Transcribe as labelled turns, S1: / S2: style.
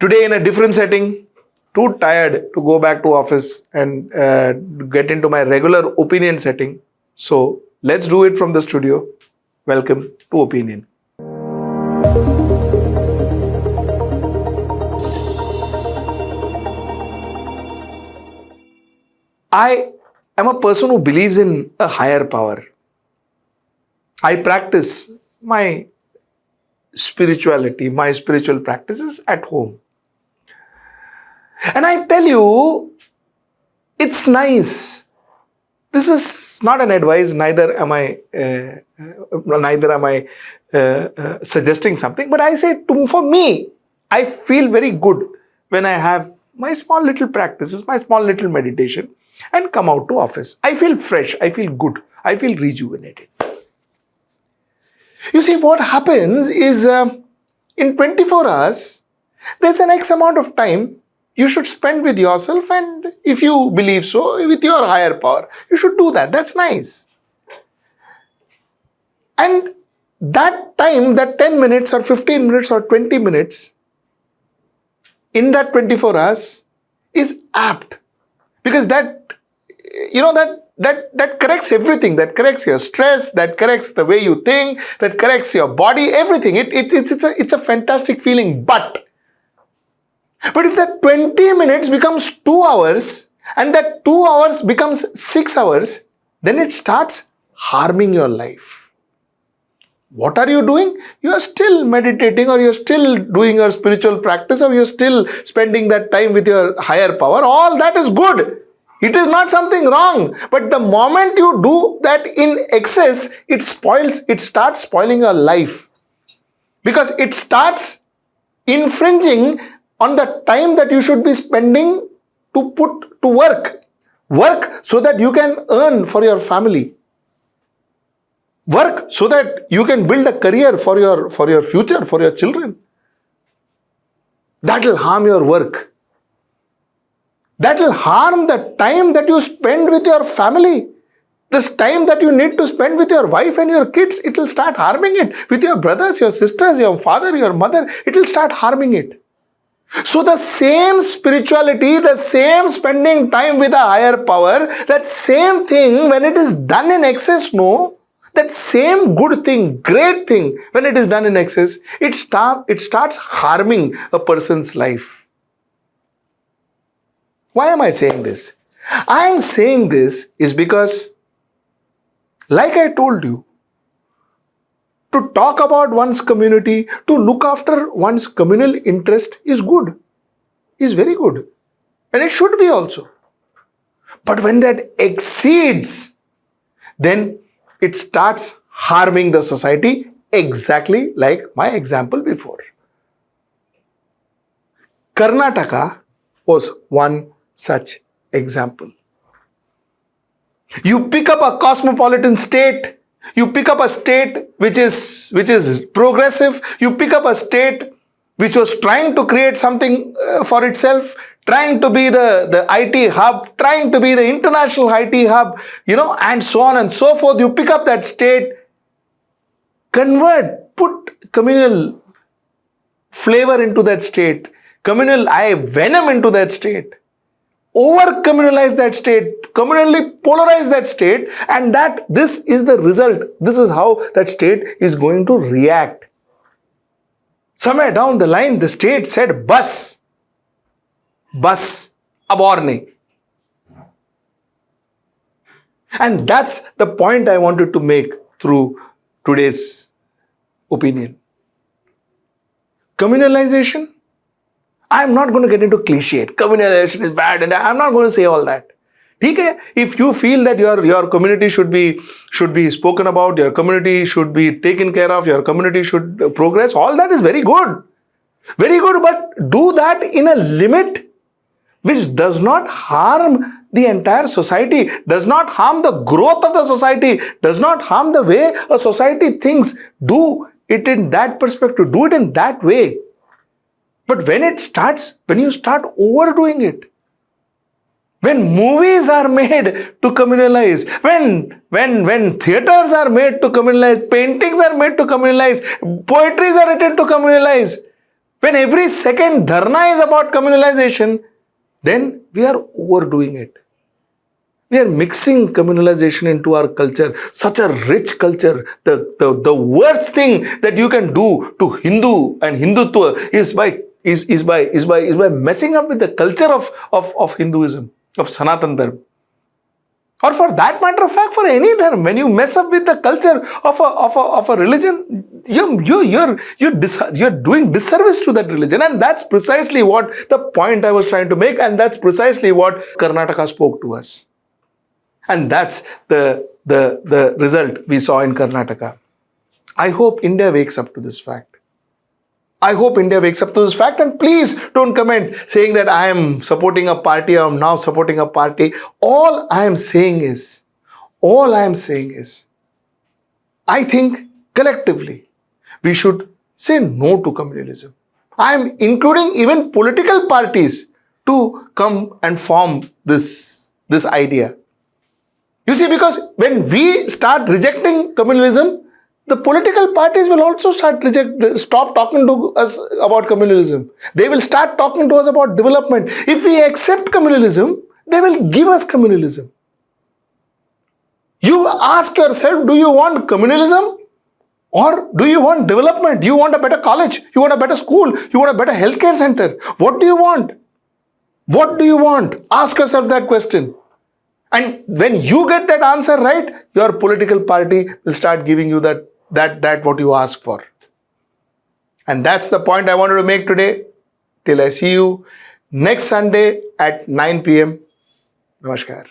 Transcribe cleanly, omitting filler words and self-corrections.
S1: Today in a different setting, too tired to go back to office and get into my regular opinion setting. So let's do it from the studio. Welcome to Opinion. I am a person who believes in a higher power. I practice my spirituality, my spiritual practices at home. And I tell you, it's nice. This is not an advice, neither am I suggesting something, but I say for me, I feel very good when I have my small little practices, my small little meditation and come out to office. I feel fresh, I feel good, I feel rejuvenated. You see, what happens is in 24 hours, there's an X amount of time you should spend with yourself, and if you believe so, with your higher power, you should do that. That's nice. And that time, that 10 minutes or 15 minutes or 20 minutes in that 24 hours is apt. Because that corrects everything. That corrects your stress, that corrects the way you think, that corrects your body, everything. It's a fantastic feeling. But if that 20 minutes becomes 2 hours and that 2 hours becomes 6 hours, then it starts harming your life. What are you doing? You are still meditating, or you're still doing your spiritual practice, or you're still spending that time with your higher power. All that is good. It is not something wrong. But the moment you do that in excess, it starts spoiling your life. Because it starts infringing on the time that you should be spending to put to work. Work so that you can earn for your family. Work so that you can build a career for your future, for your children. That will harm your work. That will harm the time that you spend with your family. This time that you need to spend with your wife and your kids, it will start harming it. With your brothers, your sisters, your father, your mother, it will start harming it. So the same spirituality, the same spending time with a higher power, that same thing, when it is done in excess, that same good thing, great thing, when it is done in excess, it starts harming a person's life. Why am I saying this? I am saying this is because, like I told you, to talk about one's community, to look after one's communal interest is good, is very good. And it should be also. But when that exceeds, then it starts harming the society, exactly like my example before. Karnataka was one such example. You pick up a cosmopolitan state, you pick up a state which is progressive, you pick up a state which was trying to create something for itself, trying to be the IT hub, trying to be the international IT hub, and so on and so forth. You pick up that state, convert, put communal flavor into that state, communal venom into that state, over-communalize that state, communally polarize that state, and this is the result. This is how that state is going to react. Somewhere down the line, the state said, bus, ab aur nahi. And that's the point I wanted to make through today's opinion. Communalization, I'm not going to get into cliche. Communalization is bad, and I'm not going to say all that. Okay? If you feel that your community should be spoken about, your community should be taken care of, your community should progress, all that is very good. Very good, but do that in a limit which does not harm the entire society, does not harm the growth of the society, does not harm the way a society thinks. Do it in that perspective, do it in that way. But when you start overdoing it, when movies are made to communalize, when theaters are made to communalize, paintings are made to communalize, poetries are written to communalize, When every second dharna is about communalization, then we are overdoing it. We are mixing communalization into our culture, such a rich culture. The worst thing that you can do to Hindu and Hindutva is by messing up with the culture of Hinduism, of Sanatan Dharma. Or for that matter of fact, for any dharma, when you mess up with the culture of a religion, you're doing disservice to that religion. And that's precisely what the point I was trying to make, and that's precisely what Karnataka spoke to us. And that's the result we saw in Karnataka. I hope India wakes up to this fact. I hope India wakes up to this fact, and please don't comment saying that I am supporting a party or I'm now supporting a party. All I am saying is, I think collectively we should say no to communalism. I am including even political parties to come and form this idea. You see, because when we start rejecting communalism, the political parties will also stop talking to us about communalism. They will start talking to us about development. If we accept communalism, they will give us communalism. You ask yourself, do you want communalism or do you want development? Do you want a better college? You want a better school? You want a better healthcare center? What do you want? What do you want? Ask yourself that question. And when you get that answer right, your political party will start giving you that what you ask for. And that's the point I wanted to make today. Till I see you next Sunday at 9 p.m. Namaskar.